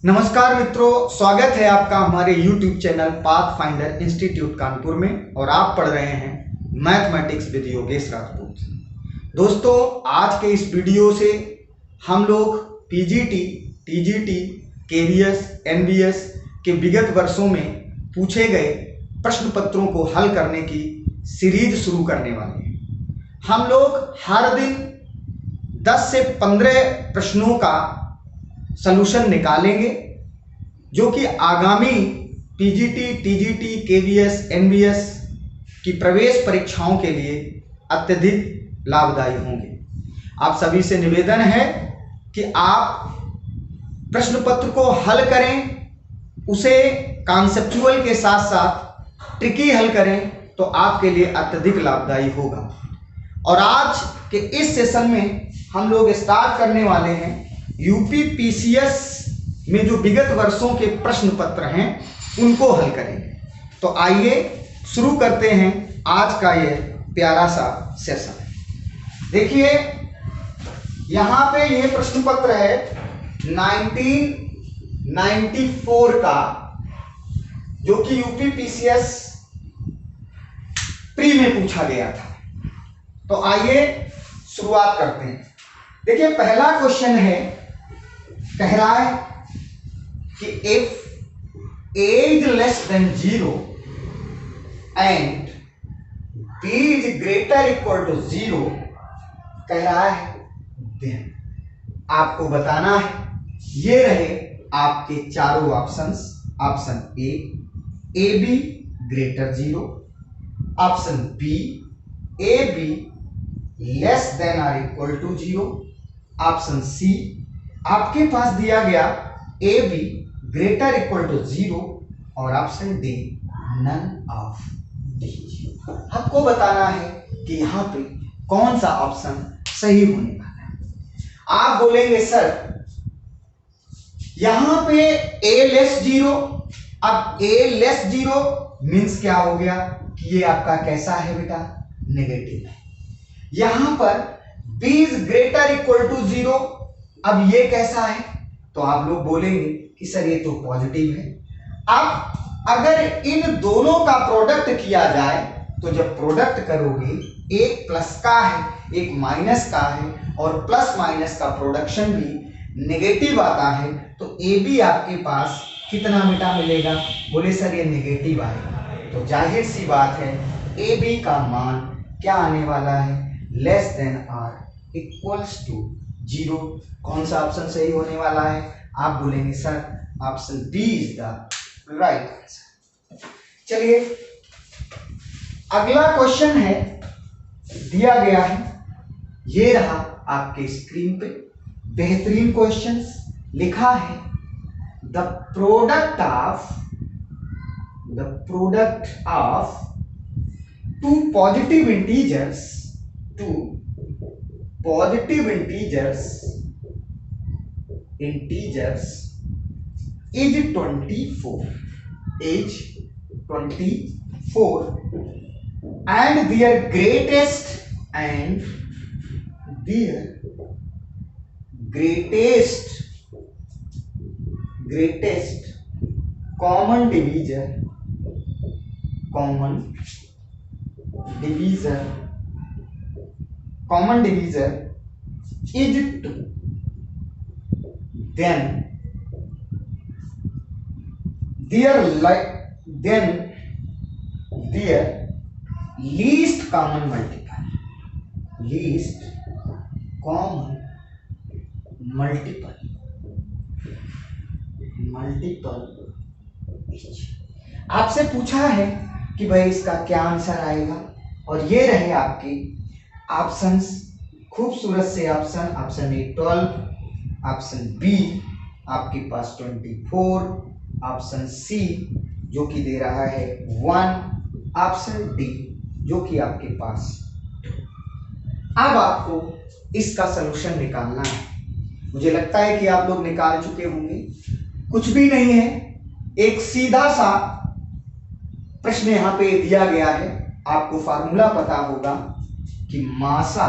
नमस्कार मित्रों, स्वागत है आपका हमारे YouTube channel path finder institute Kanpur में और आप पढ़ रहे हैं मैथमेटिक्स विद योगेश राजपूत। दोस्तों, आज के इस वीडियो से हम लोग पीजीटी, टीजीटी, केवीएस, एनवीएस के विगत वर्षों में पूछे गए प्रश्न पत्रों को हल करने की सीरीज शुरू करने वाले हैं। हम लोग हर दिन 10 से 15 प्रश्नों का सलूशन निकालेंगे जो कि आगामी पीजीटी, टीजीटी, केवीएस, एनवीएस की प्रवेश परीक्षाओं के लिए अत्यधिक लाभदायी होंगे। आप सभी से निवेदन है कि आप प्रश्न पत्र को हल करें, उसे कॉन्सेप्चुअल के साथ साथ ट्रिकी हल करें तो आपके लिए अत्यधिक लाभदायी होगा। और आज के इस सेशन में हम लोग स्टार्ट करने वाले हैं यूपी पीसीएस में जो विगत वर्षों के प्रश्न पत्र हैं उनको हल करेंगे। तो आइए शुरू करते हैं आज का ये प्यारा सा सेशन। देखिए, यहाँ पे ये प्रश्न पत्र है 1994 का, जो कि यूपी पीसीएस प्री में पूछा गया था। तो आइए शुरुआत करते हैं। देखिए, पहला क्वेश्चन है, कह रहा है कि if A less than 0 and B is greater equal to 0, कह रहा है देन आपको बताना है, ये रहे आपके चारों options. Option A B greater 0, option B A B less than और इक्वल टू 0, ऑप्शन सी आपके पास दिया गया A B greater equal to 0 और option D none of the. आपको बताना है कि यहाँ पे कौन सा ऑप्शन सही होने वाला है। आप बोलेंगे सर यहाँ पे ए लेस 0, अब ए लेस 0 मीन्स क्या हो गया कि ये आपका कैसा है बेटा, नेगेटिव है। यहां पर b is greater equal to 0, अब ये कैसा है, तो आप लोग बोलेंगे कि सर ये तो पॉजिटिव है। अब अगर इन दोनों का प्रोडक्ट किया जाए तो जब प्रोडक्ट करोगे, एक प्लस का है एक माइनस का है और प्लस माइनस का प्रोडक्शन भी नेगेटिव आता है, तो ए बी आपके पास कितना बेटा मिलेगा, बोले सर ये नेगेटिव आएगा। तो जाहिर सी बात है ए बी का मान क्या आने वाला है, less than or equals to 0। कौन सा ऑप्शन सही होने वाला है, आप बोलेंगे sir option B is the right answer. चलिए, अगला क्वेश्चन है, दिया गया है, ये रहा आपके स्क्रीन पे, बेहतरीन क्वेश्चंस लिखा है, the product of two positive integers is 24 and their greatest common divisor is 2, then their least common multiple आपसे पूछा है कि भाई इसका क्या आंसर आएगा, और ये रहे आपके ऑप्शंस, खूबसूरत से option. Option A 12, option B आपके पास 24, ऑप्शन सी जो कि दे रहा है 1, ऑप्शन डी जो कि आपके पास 2। अब आपको इसका सलूशन निकालना है। मुझे लगता है कि आप लोग निकाल चुके होंगे। कुछ भी नहीं है, एक सीधा सा प्रश्न यहां पे दिया गया है। आपको फार्मूला पता होगा कि मासा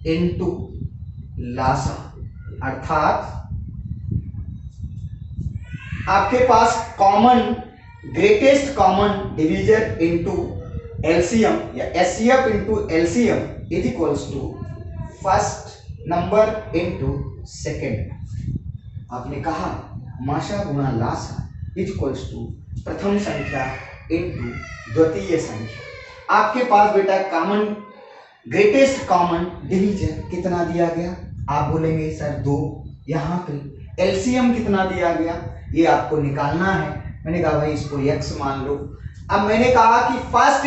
इनटू लासा, अर्थात आपके पास common greatest common divisor into LCM या HCF into LCM is equals to first number into second. आपने कहा माशा गुणा लासा इज इक्वल्स टू प्रथम संख्या इनटू द्वितीय संख्या। आपके पास बेटा कॉमन ग्रेटेस्ट कॉमन डिवीजर कितना दिया गया? आप बोलेंगे सर 2। यहाँ पे एलसीएम कितना दिया गया ये आपको निकालना है। मैंने कहा भाई इसको x मान लो। अब मैंने कहा कि फर्स्ट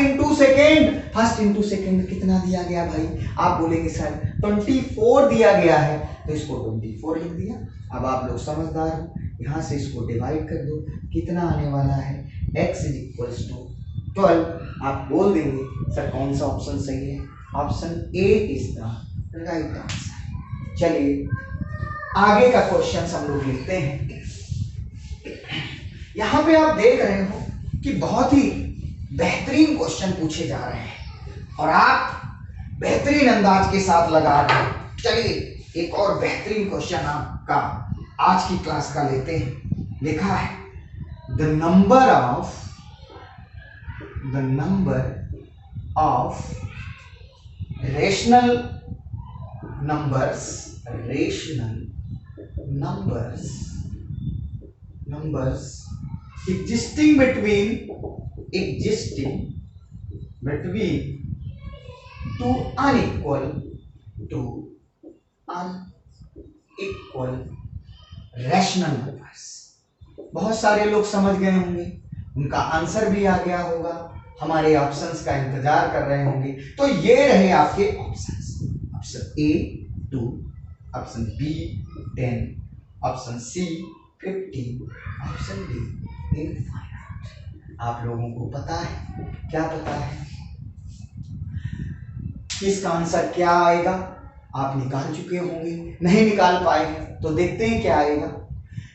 इंटू सेकेंड कितना दिया गया भाई? आप बोलेंगे सर 24 दिया गया है, तो इसको 24 लिख दिया। अब आप लोग समझदार हो, यहाँ से इसको डिवाइड कर दो, कितना आने वाला है x इज इक्वल्स टू 12। आप बोल देंगे सर कौन सा ऑप्शन सही है? Option A is the right answer. चलिए आगे का क्वेश्चन हम लोग लिखते हैं। यहाँ पे आप देख रहे हो कि बहुत ही बेहतरीन क्वेश्चन पूछे जा रहे हैं और आप बेहतरीन अंदाज के साथ लगा रहे हैं। चलिए एक और बेहतरीन क्वेश्चन आपका आज की क्लास का लेते हैं। लिखा है the number of rational numbers existing between two unequal rational numbers। बहुत सारे लोग समझ गए होंगे, उनका आंसर भी आ गया होगा, हमारे ऑप्शंस का इंतजार कर रहे होंगे। तो ये रहे आपके options. Option A 2, option B 10, option C 50, option D infinite. आप लोगों को पता है, क्या पता है इसका आंसर क्या आएगा? आप निकाल चुके होंगे, नहीं निकाल पाए हैं तो देखते हैं क्या आएगा।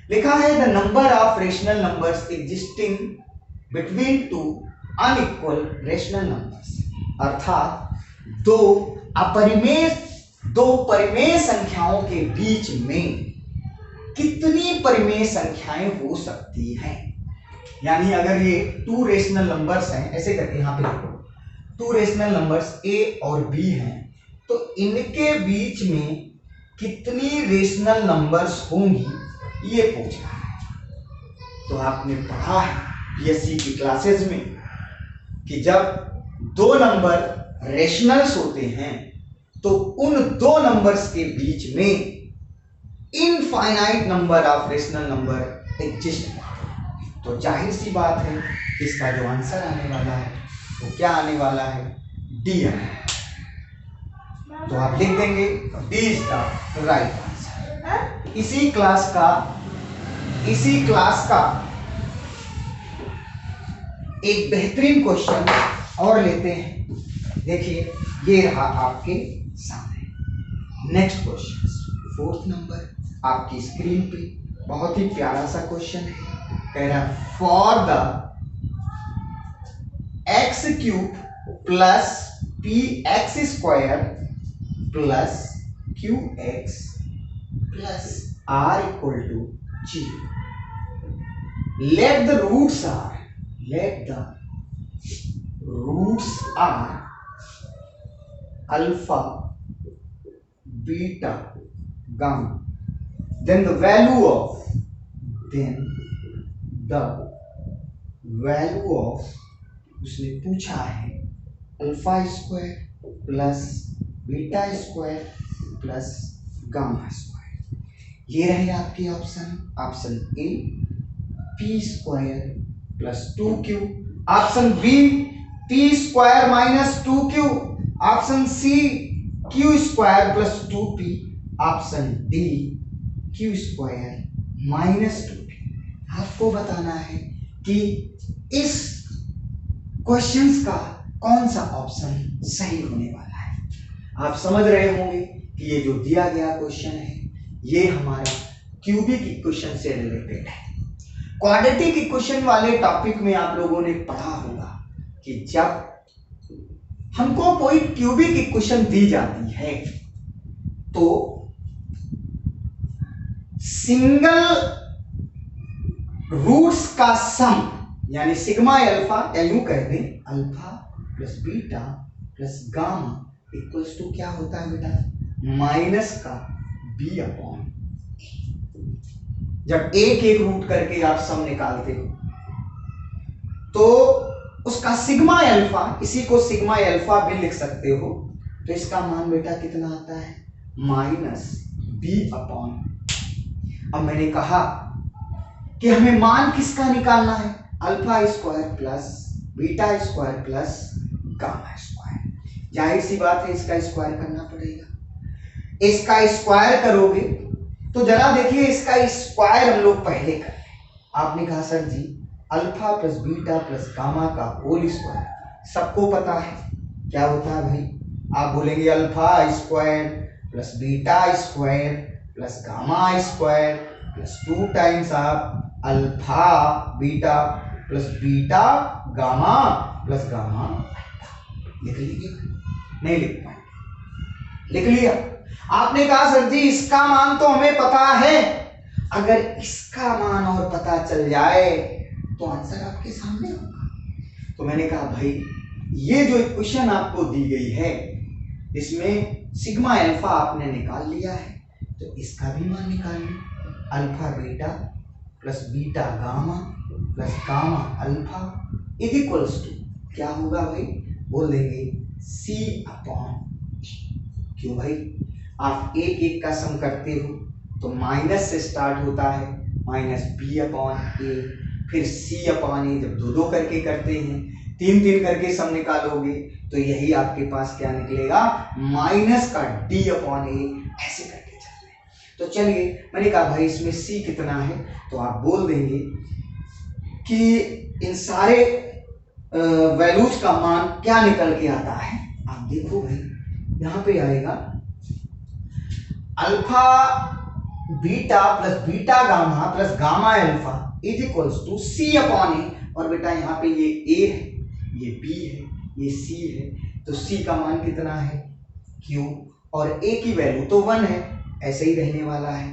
लिखा है the number of rational numbers existing between two unequal rational numbers, अर्थात दो परिमेय संख्याओं के बीच में कितनी परिमेय संख्याएं हो सकती हैं। यानी अगर ये 2 रेशनल नंबर्स हैं, ऐसे करके यहाँ पे देखो 2 रेशनल नंबर्स a और b हैं, तो इनके बीच में कितनी रेशनल नंबर्स होंगी ये पूछ रहा है। तो आपने पढ़ा है बीएससी की क्लासेस में कि जब 2 नंबर रेशनल्स होते हैं तो उन 2 नंबर्स के बीच में infinite number of rational number exist. तो जाहिर सी बात है इसका जो आंसर आने वाला है वो क्या आने वाला है? डी आने। तो आप लिख देंगे D is the right answer. इसी क्लास का एक बेहतरीन क्वेश्चन और लेते हैं। देखिए ये रहा आपके सामने नेक्स्ट क्वेश्चन, 4th नंबर आपकी स्क्रीन पे। बहुत ही प्यारा सा क्वेश्चन है। कह रहा for the x cube plus p x square plus q x plus r equal to 0। let the roots are alpha, beta, gamma, then the value of उसने पूछा है alpha square plus beta square plus gamma square. ये रहे आपके option A p square plus 2q, option B p square minus 2q, option C q square plus 2p, option D q square minus 2p। आपको बताना है कि इस questions का कौन सा ऑप्शन सही होने वाला है। आप समझ रहे होंगे कि ये जो दिया गया क्वेश्चन है ये हमारा क्यूबिक इक्वेशन से रिलेटेड है। क्वाड्रेटिक इक्वेशन वाले टॉपिक में आप लोगों ने पढ़ा होगा कि जब हमको कोई क्यूबिक इक्वेशन दी जाती है तो सिंगल रूट्स का सम यानी सिग्मा अल्फा, या यूं कह दें alpha plus beta plus gamma equals to क्या होता है बेटा, माइनस का बी अपॉन। जब एक एक रूट करके आप सम निकालते हो तो उसका सिग्मा अल्फा, इसी को सिग्मा अल्फा भी लिख सकते हो, तो इसका मान बेटा कितना आता है, माइनस बी अपॉन। अब मैंने कहा कि हमें मान किसका निकालना है, alpha square plus beta square plus gamma square. जाहिर सी बात है इसका स्क्वायर करना पड़ेगा। इसका स्क्वायर करोगे तो जरा देखिए, इसका स्क्वायर हम लोग पहले कर लें। आपने कहा सर जी alpha plus beta plus gamma का होल स्क्वायर सबको पता है क्या होता है भाई, आप बोलेंगे alpha square plus beta square plus gamma square plus 2 times आप alpha beta plus beta gamma plus gamma. लिख लीजिए, नहीं लिख पाए, लिख लिया। आपने कहा सर जी इसका मान तो हमें पता है, अगर इसका मान और पता चल जाए तो आंसर आपके सामने होगा। तो मैंने कहा भाई ये जो इक्वेशन आपको दी गई है इसमें सिग्मा अल्फा आपने निकाल लिया है, तो इसका भी मान निकाल लो, alpha beta plus beta gamma plus gamma alpha is equals to क्या होगा भाई, बोल देंगे सी अपॉन। क्यों भाई, आप एक एक का सम करते हो तो माइनस से स्टार्ट होता है, माइनस बी अपॉन ए, फिर सी अपॉन ए। जब दो दो करके करते हैं, तीन तीन करके सम निकालोगे तो यही आपके पास क्या निकलेगा, माइनस का डी अपॉन ए। ऐसे करके चलते हैं। तो चलिए, मैंने कहा भाई इसमें सी कितना है, तो आप बोल देंगे कि इन सारे वैल्यूज का मान क्या निकल के आता है। आप देखो भाई यहां पे आएगा alpha beta plus beta gamma plus gamma alpha is equals to c upon a. और बेटा यहाँ पे ये ए है, ये बी है, ये सी है, तो सी का मान कितना है क्यू, और ए की वैल्यू तो 1 है, ऐसे ही रहने वाला है।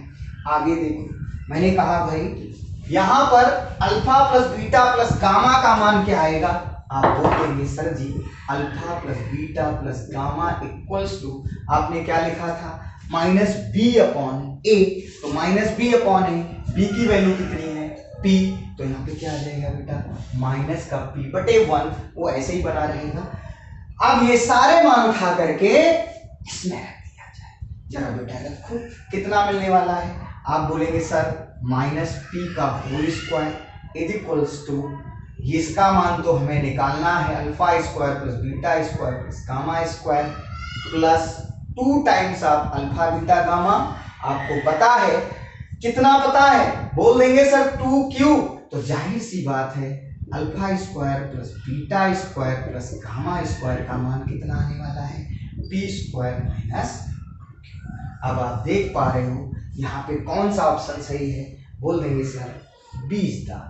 आगे देखो, मैंने कहा भाई यहां पर alpha plus beta plus gamma का मान क्या आएगा, आप बोल देंगे sir ji alpha plus beta plus gamma equals to, आपने क्या लिखा था, माइनस बी अपॉन ए। तो minus b upon a, b की वैल्यू कितनी है पी, तो यहाँ पे क्या आ जाएगा बेटा, माइनस का पी बटे 1, वो ऐसे ही बना रहेगा। अब ये सारे मान उठा करके इसमें रख दिया जाए, जरा बेटा रखो, कितना मिलने वाला है, आप बोलेंगे सर माइनस पी का whole square is equals to, इसका मान तो हमें निकालना है alpha square plus beta square plus gamma square plus 2 times आप अल्फा बीटा गामा। आपको पता है, कितना पता है, बोल देंगे सर 2q। तो जाहिर सी बात है alpha square plus beta square plus gamma square का मान कितना आने वाला है, पी स्क्वायर माइनस। अब आप देख पा रहे हो यहाँ पे कौन सा ऑप्शन सही है, बोल देंगे sir B is the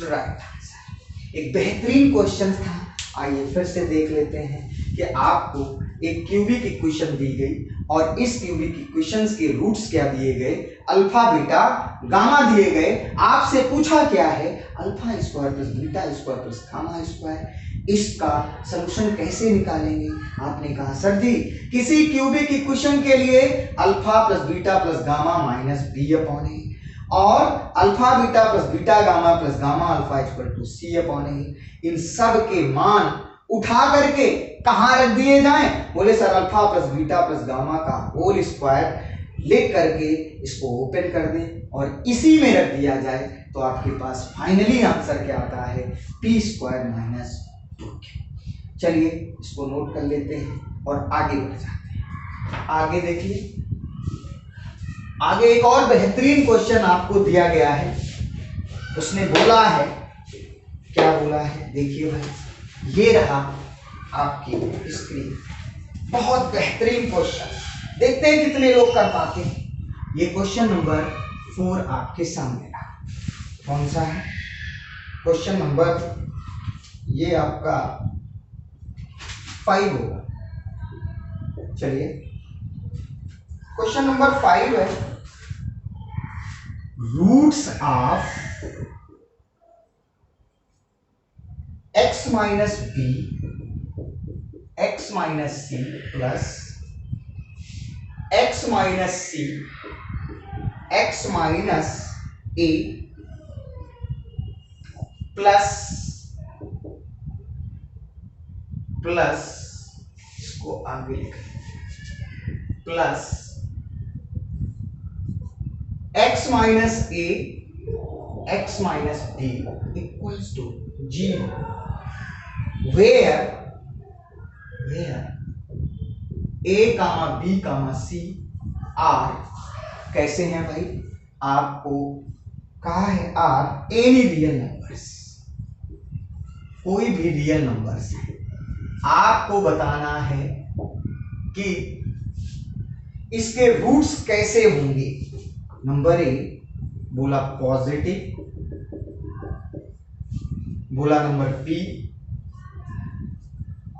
right answer. एक बेहतरीन क्वेश्चन था, आइए फिर से देख लेते हैं कि आपको एक क्यूबिक इक्वेशन दी गई और इस क्यूबिक इक्वेशंस के रूट्स क्या दिए गए, अल्फा बीटा गामा दिए गए। आपसे पूछा क्या है, alpha square plus beta square plus gamma square, इसका सलूशन कैसे निकालेंगे। आपने कहा सर जी किसी क्यूबिक इक्वेशन के लिए alpha plus beta plus gamma minus b upon a, और alpha beta plus beta gamma plus gamma alpha equal to c upon a. इन सब के मान उठा करके कहां रख दिए जाएं, बोले sir alpha plus beta plus gamma का होल स्क्वायर लिख करके इसको ओपन कर दें और इसी में रख दिया जाए, तो आपके पास फाइनली आंसर क्या आता है, पी स्क्वायर माइनस 2q। चलिए इसको नोट कर लेते हैं और आगे बढ़ जाते हैं। आगे देखिए, आगे एक और बेहतरीन क्वेश्चन आपको दिया गया है। उसने बोला है, क्या बोला है, देखिए भाई ये रहा आपकी स्क्रीन, बहुत बेहतरीन क्वेश्चन, देखते हैं कितने लोग कर पाते हैं। ये क्वेश्चन नंबर 4 आपके सामने रहा। कौन सा है क्वेश्चन नंबर, ये आपका 5 होगा। चलिए क्वेश्चन नंबर 5 है, roots of minus b x minus c plus x minus c x minus a plus इसको आगे लिखें plus x minus a x minus b equals to 0 where a comma b comma c are कैसे हैं भाई, आपको कहा है are any real numbers, कोई भी रियल नंबर्स है, आपको बताना है कि इसके रूट्स कैसे होंगे। नंबर ए बोला पॉजिटिव, बोला नंबर बी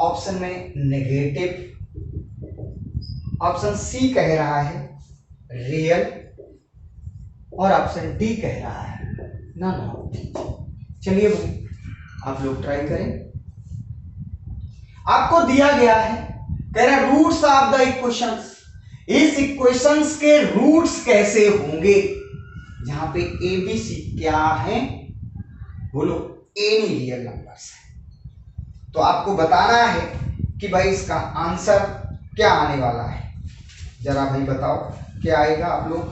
ऑप्शन में नेगेटिव, ऑप्शन सी कह रहा है रियल और ऑप्शन डी कह रहा है नॉन ऑफ। चलिए भाई आप लोग ट्राई करें। आपको दिया गया है, कह रहा है रूट्स ऑफ द इक्वेशंस, इस इक्वेशंस के रूट्स कैसे होंगे, जहां पे ए बी सी क्या है, बोलो एनी रियल नंबर्स है। तो आपको बताना है कि भाई इसका आंसर क्या आने वाला है। जरा भाई बताओ क्या आएगा। आप लोग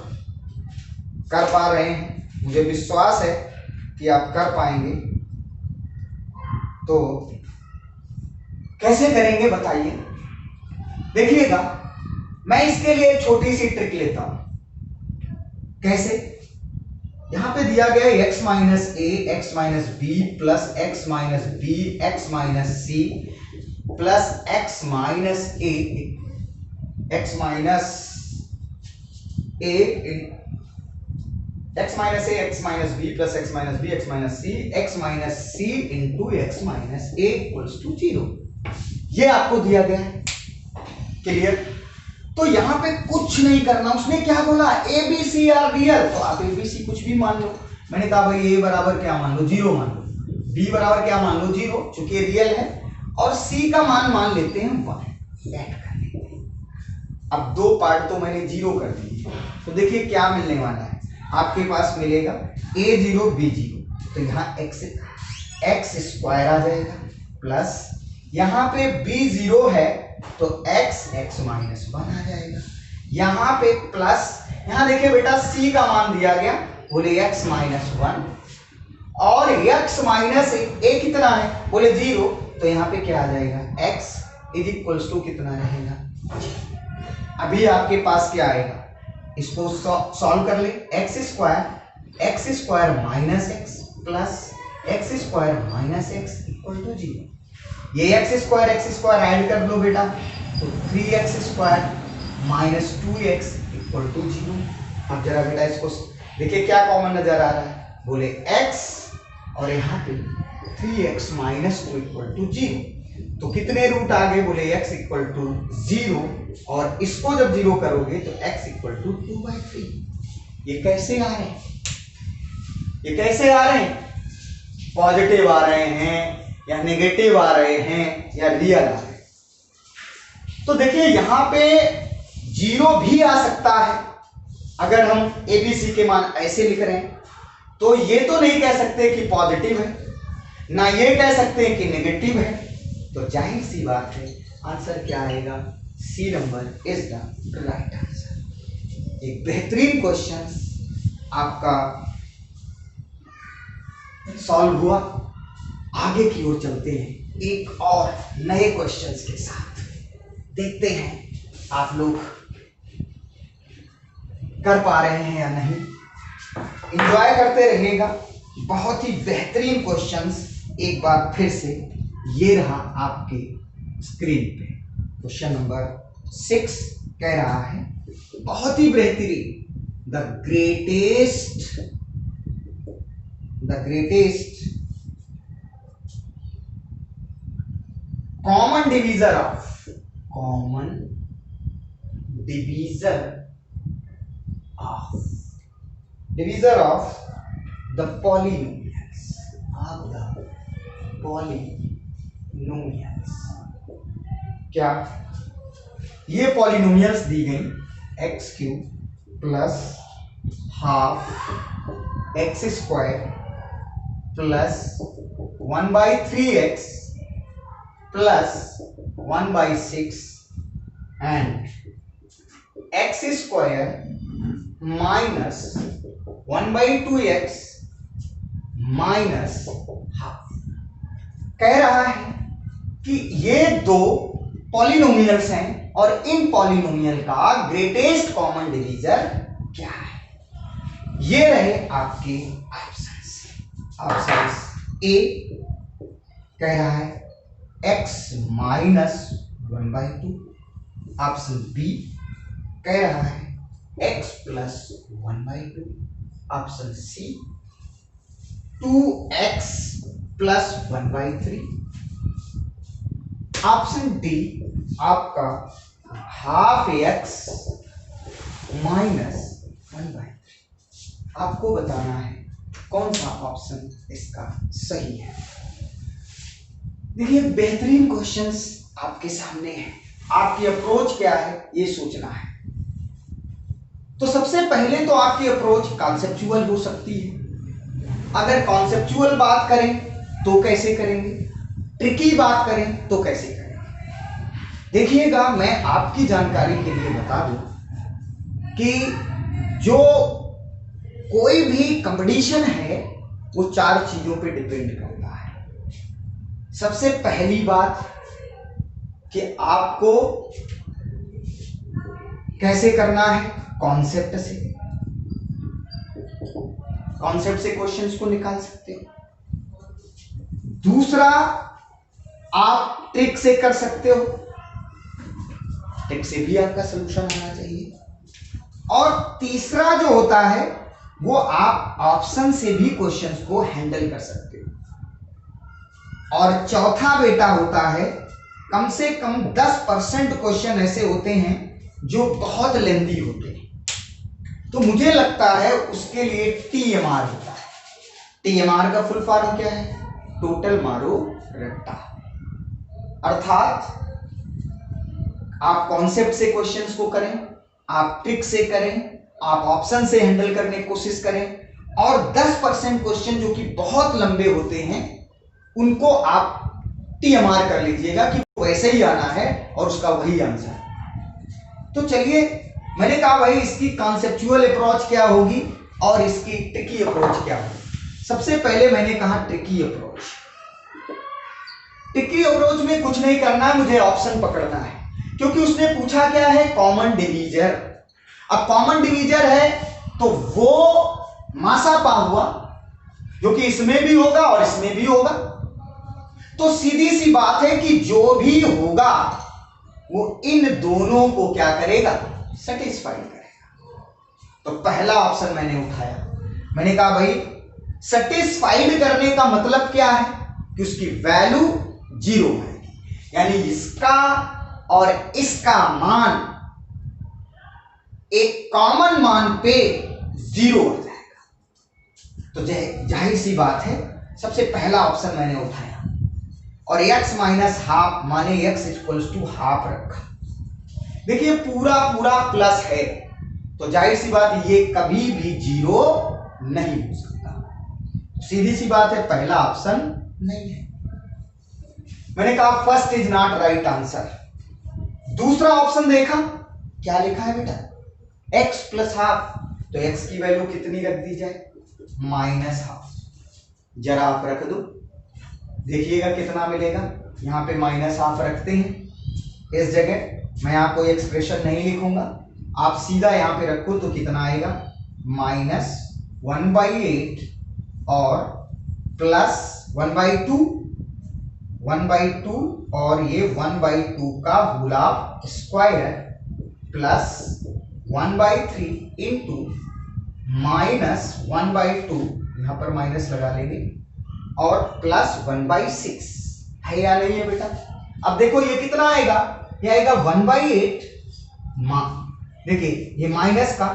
कर पा रहे हैं, मुझे विश्वास है कि आप कर पाएंगे। तो कैसे करेंगे बताइए। देखिएगा मैं इसके लिए एक छोटी सी ट्रिक लेता हूं। कैसे, यहां पे दिया गया है x minus a x minus b plus x minus b x minus c plus x minus a x minus a x minus a x minus b plus x minus b x minus c into x minus a equals to 0। ये आपको दिया गया है, clear. तो यहां पे कुछ नहीं करना, उसने क्या बोला A B C are real, तो आप ए बी सी कुछ भी मान लो। मैंने कहा भाई ए बराबर क्या मान लो 0 मान लो, बी बराबर क्या मान लो 0 चूंकि रियल है, और सी का मान लेते हैं 1, ऐड कर लेते हैं। अब दो पार्ट तो मैंने 0 कर दिए, तो देखिए क्या मिलने वाला है। आपके पास मिलेगा a0 b0, तो यहाँ x स्क्वायर आ जाएगा प्लस यहाँ पे b0 है तो x माइनस 1 आ जाएगा, यहाँ पे प्लस, यहाँ देखिए बेटा c का मान दिया गया, बोले x माइनस 1 और x माइनस a कितना है, बोले 0, तो यहाँ पे क्या आ जाएगा x इज इक्वल्स टू कितना रहेगा। अभी आपके पास क्या आएगा, इसको सॉल्व कर ले। X square minus x plus x square minus x equal to 0। ये एक्स स्क्वायर ऐड कर लो बेटा, तो 3x square minus 2x equal to 0। अब जरा बेटा इसको देखिए क्या कॉमन नजर आ रहा है, बोले x और यहाँ पे 3x माइनस 2 इक्वल टू 0, तो कितने रूट आ गए, बोले x इक्वल टू 0 और इसको जब 0 करोगे तो x इक्वल टू 2/3। ये कैसे आ रहे हैं, ये कैसे आ रहे हैं, पॉजिटिव आ रहे हैं या नेगेटिव आ रहे हैं या रियल आ रहे हैं। तो देखिए यहां पे 0 भी आ सकता है, अगर हम ABC के मान ऐसे लिख रहे हैं, तो ये तो नहीं कह सकते कि पॉजिटिव है, ना ये कह सकते हैं कि नेगेटिव है, तो जाहिर सी बात है आंसर क्या आएगा, C number is the right answer. एक बेहतरीन क्वेश्चन आपका सॉल्व हुआ। आगे की ओर चलते हैं एक और नए क्वेश्चंस के साथ, देखते हैं आप लोग कर पा रहे हैं या नहीं। एंजॉय करते रहिएगा, बहुत ही बेहतरीन क्वेश्चंस एक बार फिर से ये रहा आपके स्क्रीन पे। क्वेश्चन नंबर 6 कह रहा है, बहुत ही बेहतरीन, the greatest common divisor of the polynomials, polynomials. क्या ये पॉलिनोमियल्स दी गई x cube plus half x square plus 1/3x plus 1/6 and x square minus 1/2x minus half. कह रहा है कि ये दो पॉलिनोमियल्स हैं और इन पॉलिनोमियल का ग्रेटेस्ट कॉमन डिवीजर क्या है। ये रहे आपके ऑप्शंस। ए कह रहा है x माइनस 1/2। ऑप्शन बी कह रहा है x plus 1/2। Option C 2x plus 1/3। Option D आपका हाफ x माइनस 1/3। आपको बताना है कौन सा ऑप्शन इसका सही है। देखिए बेहतरीन क्वेश्चंस आपके सामने हैं, आपकी अप्रोच क्या है ये सोचना है। तो सबसे पहले तो आपकी अप्रोच कॉन्सेप्चुअल हो सकती है। अगर कॉन्सेप्चुअल बात करें तो कैसे करेंगे, ट्रिकी बात करें तो कैसे करेंगे। देखिएगा मैं आपकी जानकारी के लिए बता दूं कि जो कोई भी कंपटीशन है वो 4 चीजों पे डिपेंड करता है। सबसे पहली बात कि आपको कैसे करना है, कॉन्सेप्ट से क्वेश्चंस को निकाल सकते हो। दूसरा आप ट्रिक से कर सकते हो, ट्रिक से भी आपका सलूशन होना चाहिए। और तीसरा जो होता है वो आप ऑप्शन से भी क्वेश्चंस को हैंडल कर सकते हो। और चौथा बेटा होता है कम से कम 10% क्वेश्चन ऐसे होते हैं जो बहुत लेंथी होते हैं, तो मुझे लगता है उसके लिए TMR होता है। TMR का फुल फॉर्म क्या है, टोटल मारो रट्टा। अर्थात आप कॉन्सेप्ट से क्वेश्चंस को करें, आप ट्रिक से करें, आप ऑप्शन से हैंडल करने की कोशिश करें और 10% क्वेश्चन जो कि बहुत लंबे होते हैं उनको आप TMR कर लीजिएगा कि वैसे ही आना है और उसका वही आंसर। तो चलिए मैंने कहा भाई इसकी कॉन्सेप्चुअल अप्रोच क्या होगी और इसकी ट्रिकी अप्रोच क्या होगी। सबसे पहले मैंने कहा ट्रिकी अप्रोच। ट्रिकी अप्रोच में कुछ नहीं करना है, मुझे ऑप्शन पकड़ना है, क्योंकि उसने पूछा क्या है, कॉमन डिवीजर। अब कॉमन डिवीजर है तो वो मासापा हुआ जो कि इसमें भी होगा और इसमें भी होगा। तो सीधी सी बात है कि जो भी होगा वो इन दोनों को क्या करेगा, सेटिस्फाइड करेगा। तो पहला ऑप्शन मैंने उठाया, मैंने कहा भाई सेटिस्फाइड करने का मतलब क्या है कि उसकी वैल्यू 0 आएगी, यानी इसका और इसका मान एक कॉमन मान पे 0 आ जाएगा। तो जाहिर सी बात है सबसे पहला ऑप्शन मैंने उठाया और x माइनस हाफ माने x इक्वल्स टू हाफ रखा। देखिए पूरा प्लस है तो जाहिर सी बात ये कभी भी 0 नहीं हो सकता। सीधी सी बात है पहला ऑप्शन नहीं है। मैंने कहा first is not right answer. दूसरा ऑप्शन देखा, क्या लिखा है बेटा, x प्लस हाफ, तो x की वैल्यू कितनी रख दी जाए, माइनस हाफ। जरा आप रख दो, देखिएगा कितना मिलेगा। यहां पे माइनस हाफ रखते हैं, इस जगह मैं आपको एक्सप्रेशन नहीं लिखूंगा, आप सीधा यहां पे रखो तो कितना आएगा, माइनस 1/8 और प्लस 1/2 और ये 1/2 का whole square plus 1/3 into minus 1/2, यहां पर माइनस लगा लेंगे, और प्लस 1/6 है या नहीं है बेटा। अब देखो ये कितना आएगा, ये आएगा 1/8। देखिए ये माइनस का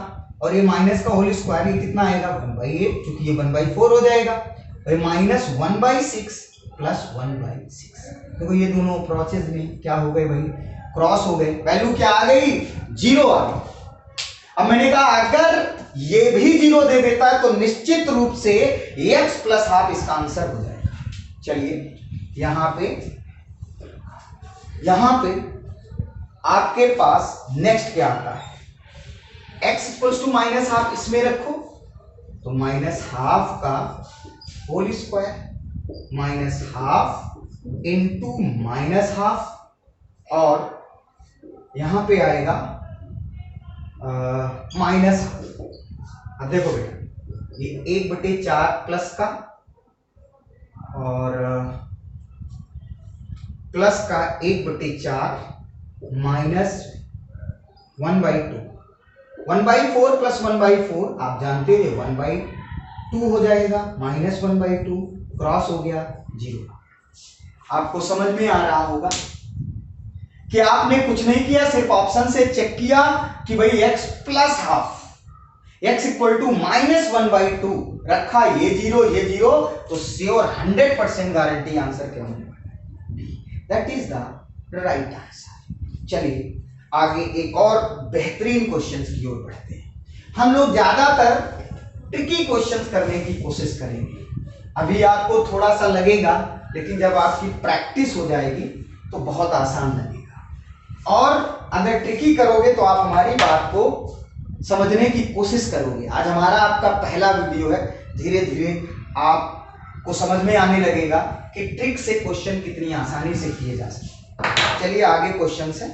और ये माइनस का होल स्क्वायर, ये कितना आएगा 1/8, क्योंकि ये 1/4 हो जाएगा, और माइनस 1/6 प्लस 1/6। देखो ये दोनों अप्रोचेज में क्या हो गए भाई, क्रॉस हो गए, वैल्यू क्या आ गई, 0 आ गई। अब मैंने कहा अगर ये भी 0 दे देता है तो निश्चित रूप से x प्लस हाफ इसका आंसर हो जाएगा। चलिए यहां पे आपके पास नेक्स्ट क्या आता है, x equals to minus half, इसमें रखो तो माइनस हाफ का whole square minus half into minus half, और यहां पे आएगा माइनस। अब देखो बेटा ये 1/4 प्लस का और प्लस का 1/4 माइनस 1/2, 1/4 प्लस 1/4 आप जानते हो 1/2 हो जाएगा, माइनस 1/2 क्रॉस हो गया 0। आपको समझ में आ रहा होगा कि आपने कुछ नहीं किया, सिर्फ ऑप्शन से चेक किया कि भाई x plus half, x equal to minus 1/2 रखा, ये 0 तो श्योर 100% गारंटी आंसर क्या होने वाला है, that is the right answer. चलिए आगे एक और बेहतरीन क्वेश्चंस की ओर बढ़ते हैं। हम लोग ज्यादातर ट्रिकी क्वेश्चंस करने की कोशिश करेंगे। अभी आपको थोड़ा सा लगेगा, लेकिन जब आपकी प्रैक्टिस हो जाएगी तो बहुत आसान लगेगा, और अगर ट्रिकी करोगे तो आप हमारी बात को समझने की कोशिश करोगे। आज हमारा आपका पहला वीडियो है, धीरे धीरे आपको समझ में आने लगेगा कि ट्रिक से क्वेश्चन कितनी आसानी से किए जा सकते। चलिए आगे क्वेश्चन है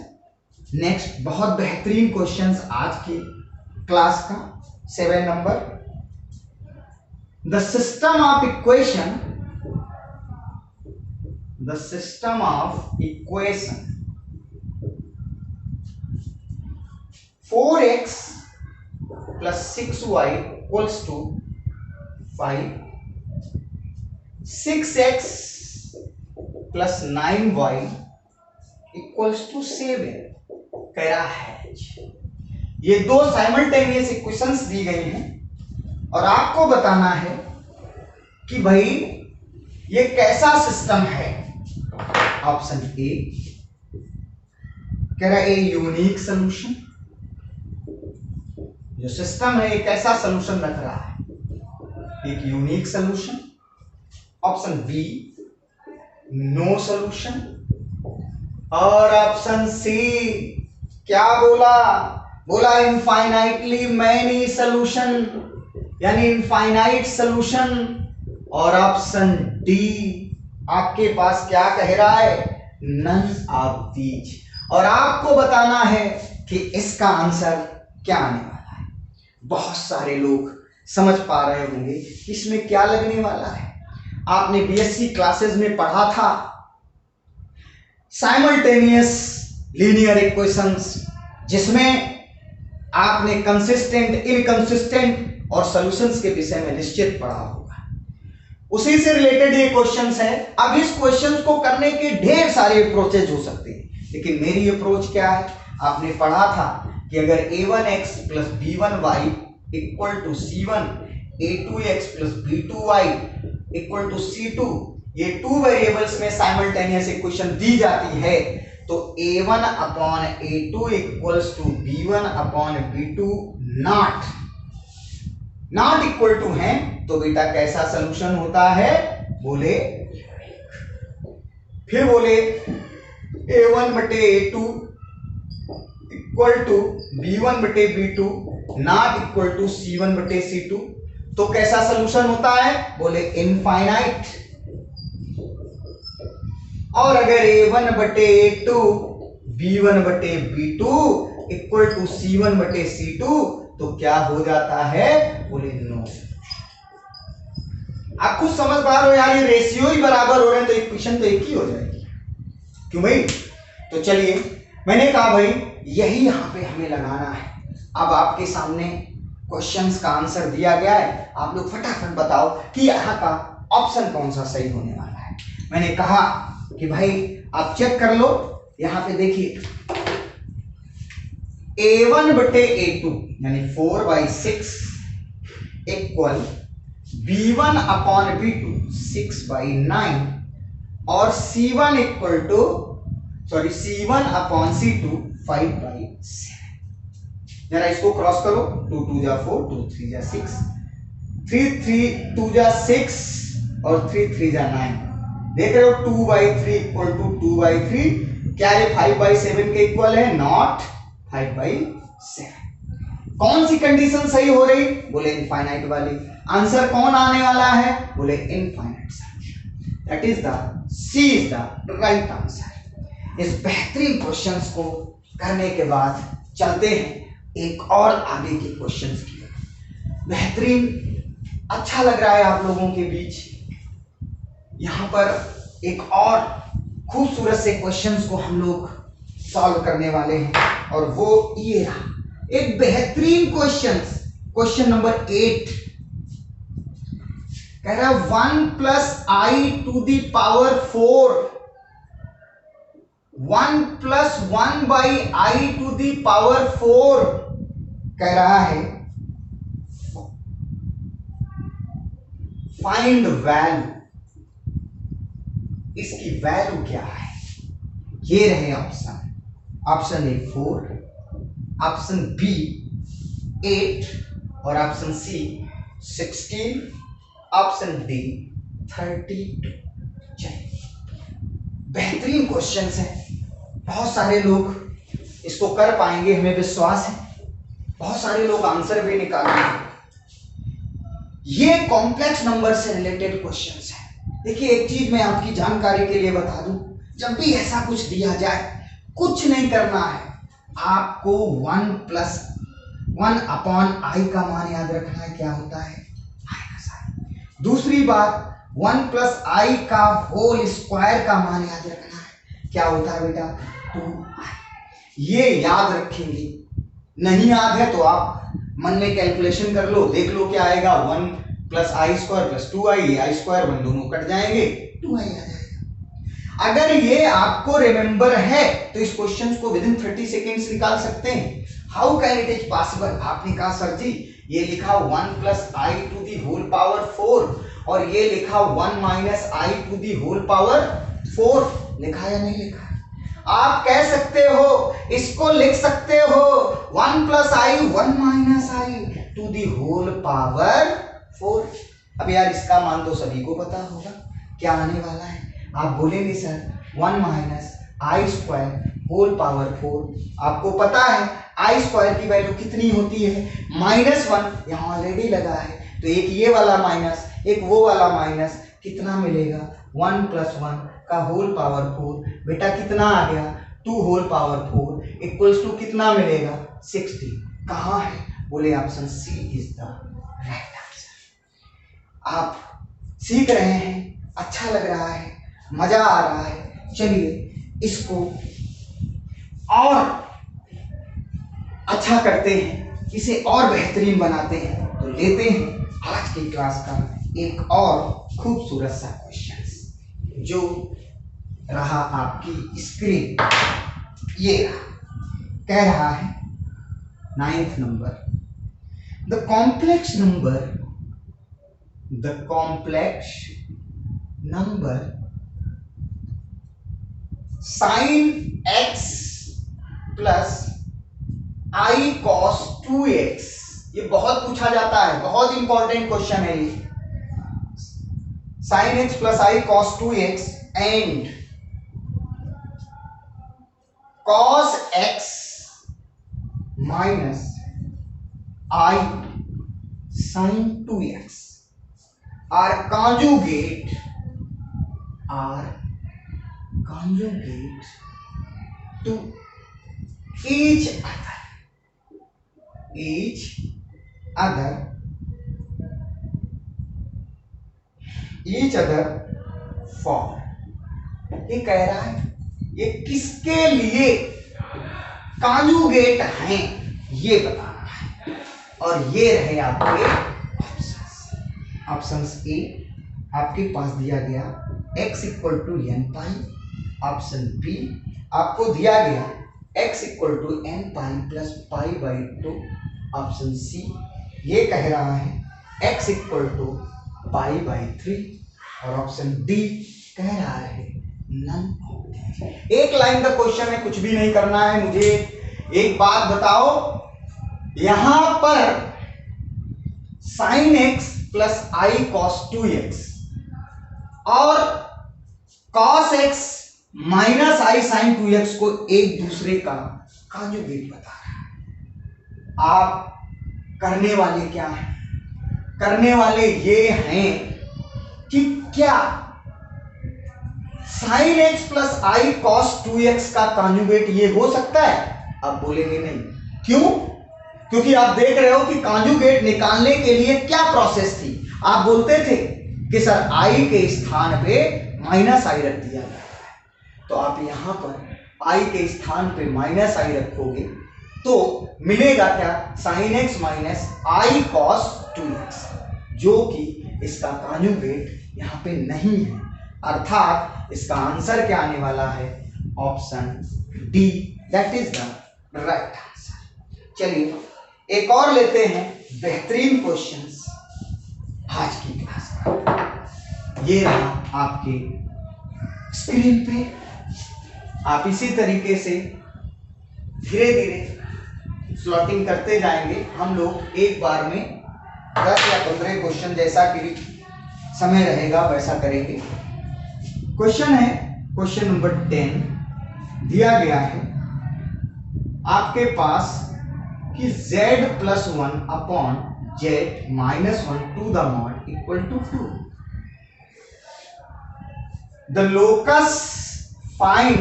नेक्स्ट, बहुत बेहतरीन क्वेश्चंस आज की क्लास का 7 number. The system of equation 4x plus 6y equals to 5, 6x plus 9y equals to 7 कह रहा है। ये दो साइमल्टेनियस इक्वेशंस दी गई हैं और आपको बताना है कि भाई ये कैसा सिस्टम है। ऑप्शन ए कह रहा है ए यूनिक सॉल्यूशन, जो सिस्टम है एक ऐसा सॉल्यूशन रख रहा है, एक unique solution. Option B no solution, और ऑप्शन सी क्या बोला इनफाइनाइटली मैनी सॉल्यूशन, यानी इनफाइनाइट सॉल्यूशन। और ऑप्शन डी आपके पास क्या कह रहा है, नन ऑफ दीज। और आपको बताना है कि इसका आंसर क्या आने वाला है। बहुत सारे लोग समझ पा रहे होंगे इसमें क्या लगने वाला है। आपने बीएससी क्लासेस में पढ़ा था साइमल्टेनियस लीनियर इक्वेशंस, जिसमें आपने कंसिस्टेंट, इनकंसिस्टेंट और सॉल्यूशंस के विषय में निश्चित पढ़ा होगा। उसी से रिलेटेड ये क्वेश्चंस है। अब इस क्वेश्चंस को करने के ढेर सारे अप्रोचेज हो सकते हैं, लेकिन मेरी अप्रोच क्या है, आपने पढ़ा था कि अगर a1x plus b1y equal to c1, a2x plus b2y equal to c2, ये टू वेरिएबल्स में साइमल्टेनियस इक्वेशन दी जाती है, तो a1 upon a2 equals to b1 upon b2 not equal to है, तो बेटा कैसा सॉल्यूशन होता है, बोले फिर बोले a1 बटे a2 इक्वल टू b1 बटे b2 not equal to c1 बटे c2, तो कैसा सॉल्यूशन होता है, बोले इनफाइनाइट। और अगर a1 बटे a2 b1 बटे b2 इक्वल टू c1 बटे c2, तो क्या हो जाता है, बोले नो। आप खुद समझ पा रहे हो यार, ये रेशियो ही बराबर हो रहे हैं तो इक्वेशन तो एक ही हो जाएगी, क्यों भाई। तो चलिए मैंने कहा भाई यही यहां पे हमें लगाना है। अब आपके सामने क्वेश्चंस का आंसर दिया गया है, आप लोग फटाफट बताओ कि यहाँ का ऑप्शन कौन सा सही होने वाला है। मैंने कहा कि भाई आप चेक कर लो, यहां पे देखिए a1 बटे a2 यानी 4/6 इक्वल b1 अपॉन b2 6/9 और C1 equal to C1 upon C2 5/7। जरा इसको क्रॉस करो, 2 2 जा 4, 2 3 जा 6, 3 3 2 जा 6 और 3 3 जा 9। देख रहे हो 2/3 इक्वल टू 2/3। क्या ये 5/7 के इक्वल है? नॉट 5/7। कौन सी कंडीशन सही हो रही? बोले इनफाइनाइट वाली। आंसर कौन आने वाला है? बोले infinite solution. That is the C is the right answer. इस बेहतरीन क्वेश्चंस को करने के बाद चलते हैं एक और आगे के क्वेश्चंस की ओर। बेहतरीन, अच्छा लग रहा है आप लोगों के बीच। यहां पर एक और खूबसूरत से क्वेश्चंस को हम लोग सॉल्व करने वाले हैं और वो ये रहा, एक बेहतरीन क्वेश्चन नंबर 8। कह रहा है 1 + i to the power 4, 1 + 1/i to the power 4 कह रहा है फाइंड वैल्यू। इसकी वैल्यू क्या है? ये रहे ऑप्शन ए 4, ऑप्शन बी 8 और ऑप्शन सी 16, ऑप्शन डी 32। चलिए, बेहतरीन क्वेश्चंस है। बहुत सारे लोग इसको कर पाएंगे, हमें विश्वास है। बहुत सारे लोग आंसर भी निकालेंगे। ये कॉम्प्लेक्स नंबर से रिलेटेड क्वेश्चंस है। देखिए, एक चीज मैं आपकी जानकारी के लिए बता दूं, जब भी ऐसा कुछ दिया जाए, कुछ नहीं करना है, आपको 1 + 1/i का मान याद रखना है। क्या होता है? i का साइन। दूसरी बात, 1 + i का होल स्क्वायर का मान याद रखना है। क्या होता है बेटा? 2i। ये याद रखेंगे। नहीं याद है तो आप मन में कैलकुलेशन कर लो, देख लो क्या आएगा। 1 + i² + 2i, i² 1 दोनों कट जाएंगे, 2i आ जाएगा। अगर ये आपको रिमेंबर है तो इस क्वेश्चन को विदिन 30 सेकेंड्स निकाल सकते हैं। How can it is possible? आपने कहा सर जी ये लिखा 1 + i to the whole power 4 और ये लिखा 1 - i to the whole power 4। लिखा या नहीं लिखा? आप कह सकते हो, इसको लिख सकते हो 1 + i 1 - i to the whole power 4। अब यार इसका मान तो सभी को पता होगा क्या आने वाला है। आप बोलेंगे सर 1 - i² होल पावर 4। आपको पता है i² की वैल्यू कितनी होती है? -1। यहाँ ऑलरेडी लगा है तो एक ये वाला माइनस, एक वो वाला माइनस, कितना मिलेगा? 1 + 1 का होल पावर 4। बेटा कितना आ गया? 2 होल पावर 4 इक्वल्स टू कितना मिलेगा? 60। कहाँ है? बोले option C is the right answer. आप सीख रहे हैं, अच्छा लग रहा है, मजा आ रहा है। चलिए इसको और अच्छा करते हैं, इसे और बेहतरीन बनाते हैं। तो लेते हैं आज की क्लास का एक और खूबसूरत सा क्वेश्चन जो रहा आपकी स्क्रीन। ये रहा, कह रहा है 9th number, the complex number sin x + i cos 2x। ये बहुत पूछा जाता है, बहुत इंपॉर्टेंट क्वेश्चन है ये। sin x + i cos 2x and cos x - i sin 2x are conjugate to each other form। ये कह रहा है ये किसके लिए कॉन्जुगेट हैं ये बताना है। और ये रहे आपके ऑप्शंस। ए आपके पास दिया गया x = n π। ऑप्शन बी आपको दिया गया x = n π + π/2। ऑप्शन सी ये कह रहा है x = π/3 और ऑप्शन डी कह रहा है नन। एक लाइन का क्वेश्चन है, कुछ भी नहीं करना है। मुझे एक बात बताओ, यहां पर sin x plus I cos 2x और cos x माइनस आई साइन 2x को एक दूसरे का कॉन्जुगेट बता रहा है। आप करने वाले क्या हैं? करने वाले ये हैं कि क्या sin x plus I cos 2x का कॉन्जुगेट ये हो सकता है? आप बोलेंगे नहीं। क्यों? क्योंकि आप देख रहे हो कि कॉन्जुगेट निकालने के लिए क्या प्रोसेस थी। आप बोलते थे कि सर आई के स्थान पे माइनस आई रख दिया गया है, तो आप यहां पर आई के स्थान पे माइनस आई रखोगे तो मिलेगा क्या? sin x minus I cos 2x, जो कि इसका कॉन्जुगेट यहां पे नहीं है। अर्थात इसका आंसर क्या आने वाला है? Option D, that is the right answer. चलिए एक और लेते हैं बेहतरीन क्वेश्चंस आज की क्लास का। ये रहा आपके स्क्रीन पे। आप इसी तरीके से धीरे धीरे स्लॉटिंग करते जाएंगे। हम लोग एक बार में 10 या 15 क्वेश्चन जैसा कि समय रहेगा वैसा करेंगे। क्वेश्चन है क्वेश्चन नंबर 10। दिया गया है आपके पास कि z plus 1 upon z minus 1 to the mod equal to 2। The locus find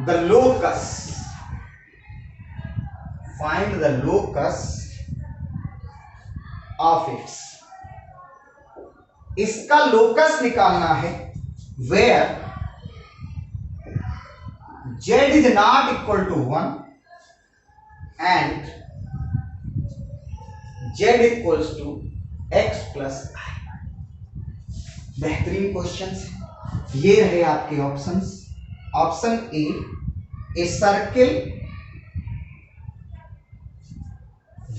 the locus of its. इसका लोकस निकालना है where z is not equal to 1 and z equals to x plus i। बेहतरीन questions है। ये रहे आपके options. Option A circle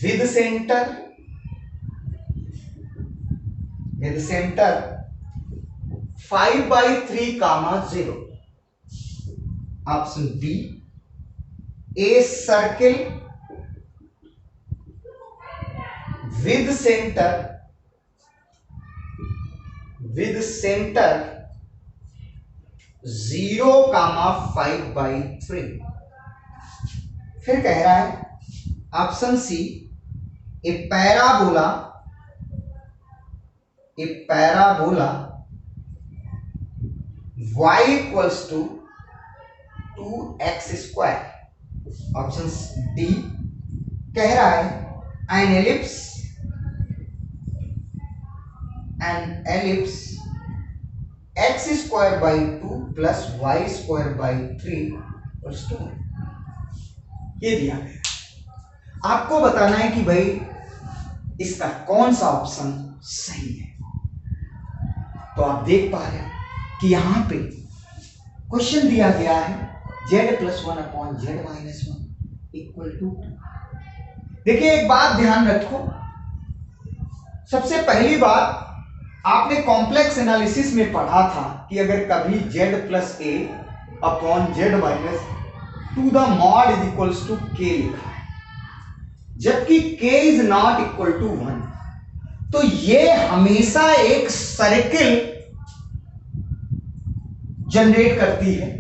with centre 5/3, 0। Option B a circle with center 0,5/3। फिर कह रहा है option C a parabola y equals to 2x square. Option D कह रहा है an ellipse x square by 2 plus y square by 3 equals to 1। ये दिया गया। आपको बताना है कि भाई इसका कौन सा ऑप्शन सही है। तो आप देख पा रहे हैं कि यहां पे क्वेश्चन दिया गया है z plus 1 upon z minus 1 equal to 2। देखिए एक बात ध्यान रखो। सबसे पहली बात, आपने कॉम्प्लेक्स एनालिसिस में पढ़ा था कि अगर कभी z plus a upon z minus to the mod is equals to k लिखा है, जबकि k is not equal to 1, तो ये हमेशा एक सर्किल जनरेट करती है।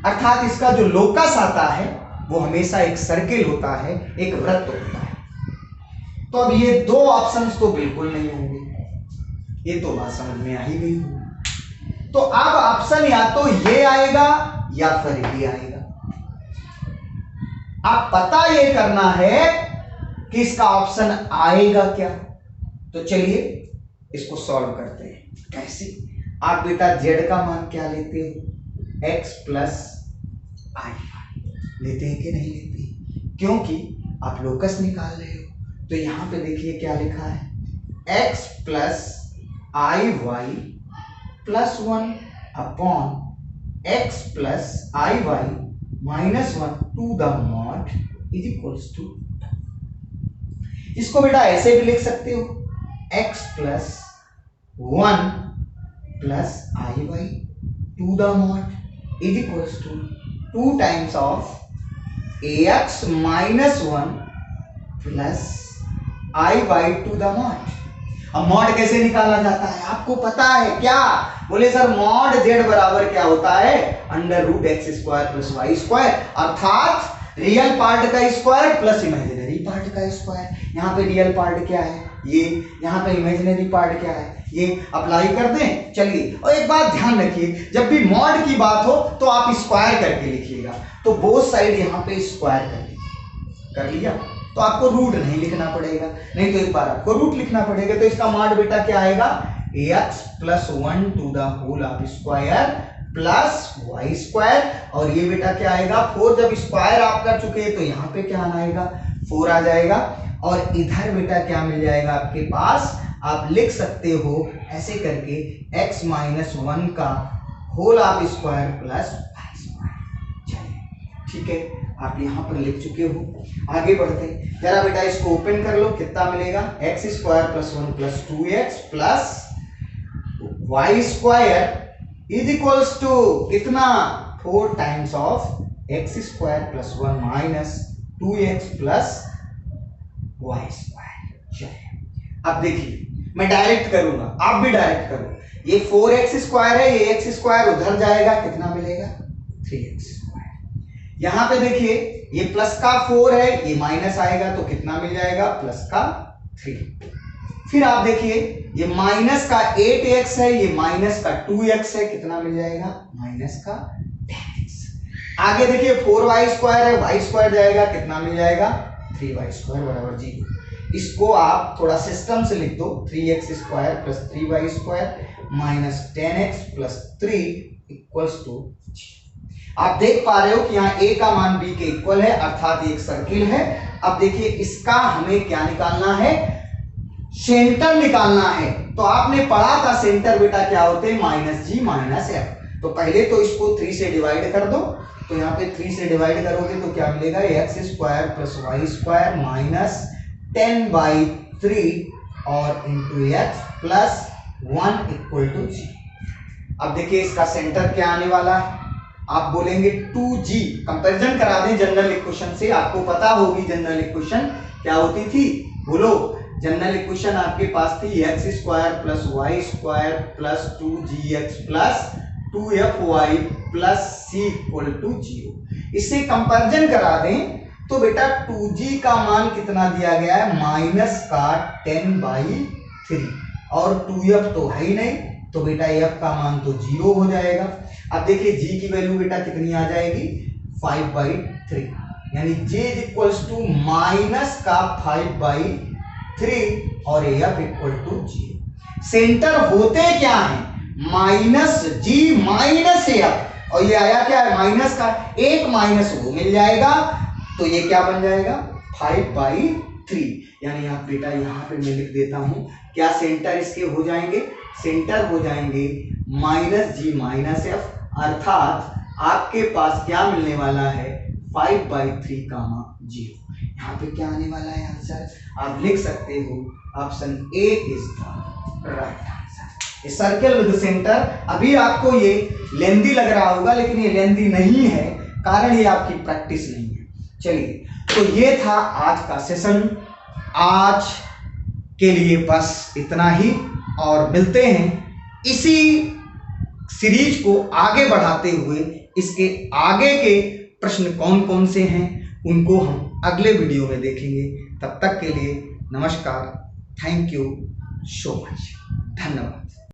अर्थात इसका जो लोकस आता है वो हमेशा एक सर्किल होता है, एक वृत्त होता है। तो अब ये दो ऑप्शंस तो बिल्कुल नहीं होंगे। ये तो बात समझ में आ ही गई होगी। तो अब ऑप्शन या तो ये आएगा या फिर ये आएगा। आप पता ये करना है कि इसका ऑप्शन आएगा क्या। तो चलिए इसको सॉल्व करते हैं। कैसे? आप बेटा z का मान क्या लेते हो? x प्लस आई लेते हैं कि नहीं लेते? क्योंकि आप लोकस निकाल रहे हो। तो यहां पे देखिए क्या लिखा है, x plus i y plus 1 upon x plus i y minus 1 to the mod is equals to. इसको बेटा ऐसे भी लिख सकते हो, x plus 1 plus i by to the mod is equals to 2 times of a x minus 1 plus i by to the mod. अब mod कैसे निकाला जाता है आपको पता है क्या? बोले सर मॉड जेड बराबर क्या होता है? Under root x square plus y square, अर्थात रियल पार्ट का स्क्वायर प्लस इमेजिनरी पार्ट का स्क्वायर। यहाँ पे रियल पार्ट क्या है ये, यहाँ पे इमेजिनरी पार्ट क्या है ये, अप्लाई कर दें। चलिए, और एक बात ध्यान रखिए, जब भी मॉड की बात हो तो आप स्क्वायर करके लिखिएगा, तो बोथ साइड यहाँ पे स्क्वायर कर लिया तो आपको रूट नहीं लिखना पड़ेगा, नहीं तो एक बार आपको रूट लिखना पड़ेगा। तो इसका मॉड बेटा क्या आएगा? X plus 1 to the whole of square plus y square, और ये बेटा क्या आएगा? 4। जब स्क्वायर आप कर चुके हैं तो यहाँ पे क्या आएगा? 4 आ जाएगा, और इधर बेटा क्या मिल जाएगा आपके पास? आप लिख सकते हो ऐसे करके x माइनस 1 का whole of square plus y square. चलिए ठीक है, आप यहाँ पर लिख चुके हो। आगे बढ़ते हैं, जरा बेटा इसको ओपन कर लो, कितना मिलेगा? X square plus 1 plus 2x plus y square is equals to कितना? 4 times of x square plus 1 minus 2x plus y square. चलिए अब देखिए, मैं डायरेक्ट करूंगा, आप भी डायरेक्ट करो। ये 4x स्क्वायर है, ये x स्क्वायर उधर जाएगा, कितना मिलेगा? 3x square. यहां पे देखिए, ये प्लस का 4 है, ये माइनस आएगा तो कितना मिल जाएगा? प्लस का 3। फिर आप देखिए, ये माइनस का 8x है, ये माइनस का 2x है, कितना मिल जाएगा? माइनस का 10x। आगे देखिए 4y स्क्वायर है, y स्क्वायर जाएगा, कितना मिल जाएगा? 3y स्क्वायर बराबर 0। इसको आप थोड़ा सिस्टम से लिख दो, 3x square plus 3y square minus 10x plus 3 equals to. आप देख पा रहे हो कि यहाँ a का मान b के इक्वल है, अर्थात एक सर्किल है। अब देखिए इसका हमें क्या निकालना है? सेंटर निकालना है। तो आपने पढ़ा था सेंटर बेटा क्या होते हैं? माइनस जी माइनस एफ। तो पहले तो इसको 3 से डिवाइड कर दो, तो यहाँ पे 3 से डिवाइड करोगे तो क्या मिलेगा? X square plus y square minus 10/3 और into x plus 1 equal to 0। अब देखिए इसका सेंटर क्या आने वाला है? आप बोलेंगे 2g। कंपैरिजन करा दें जनरल इक्वेशन से, आपको पता होगी जनरल इक्वेशन क्या होती थी, बोलो। जनरल इक्वेशन आपके पास थी x square plus y square plus 2gx plus 2fy plus c equal to 0। इससे कंपैरिजन करा दें तो बेटा 2g का मान कितना दिया गया है? माइनस का 10/3, और 2f तो है ही नहीं, तो बेटा f का मान तो 0 हो जाएगा। अब देखिए g की वैल्यू बेटा कितनी आ जाएगी? 5/3, यानी j is equals to minus का 5/3 और f इक्वल टू 0। सेंटर होते क्या है? माइनस g माइनस f, और ये आया क्या है? माइनस का, एक माइनस वो मिल जाएगा, तो ये क्या बन जाएगा? 5/3। यानी आप बेटा यहाँ पे मैं लिख देता हूं, क्या सेंटर इसके हो जाएंगे? सेंटर हो जाएंगे माइनस जी माइनस एफ, अर्थात आपके पास क्या मिलने वाला है? 5/3 कामा 0। यहाँ पे क्या आने वाला है आंसर? आप लिख सकते हो option A is the right answer. Circle with centre, अभी आपको ये लेंदी लग रहा होगा, लेकिन ये लेंदी नहीं है, कारण ये आपकी प्रैक्टिस नहीं है। चलिए, तो ये था आज का सेशन। आज के लिए बस इतना ही, और मिलते हैं इसी सीरीज को आगे बढ़ाते हुए। इसके आगे के प्रश्न कौन कौन से हैं उनको हम अगले वीडियो में देखेंगे। तब तक के लिए नमस्कार, थैंक यू सो मच, धन्यवाद।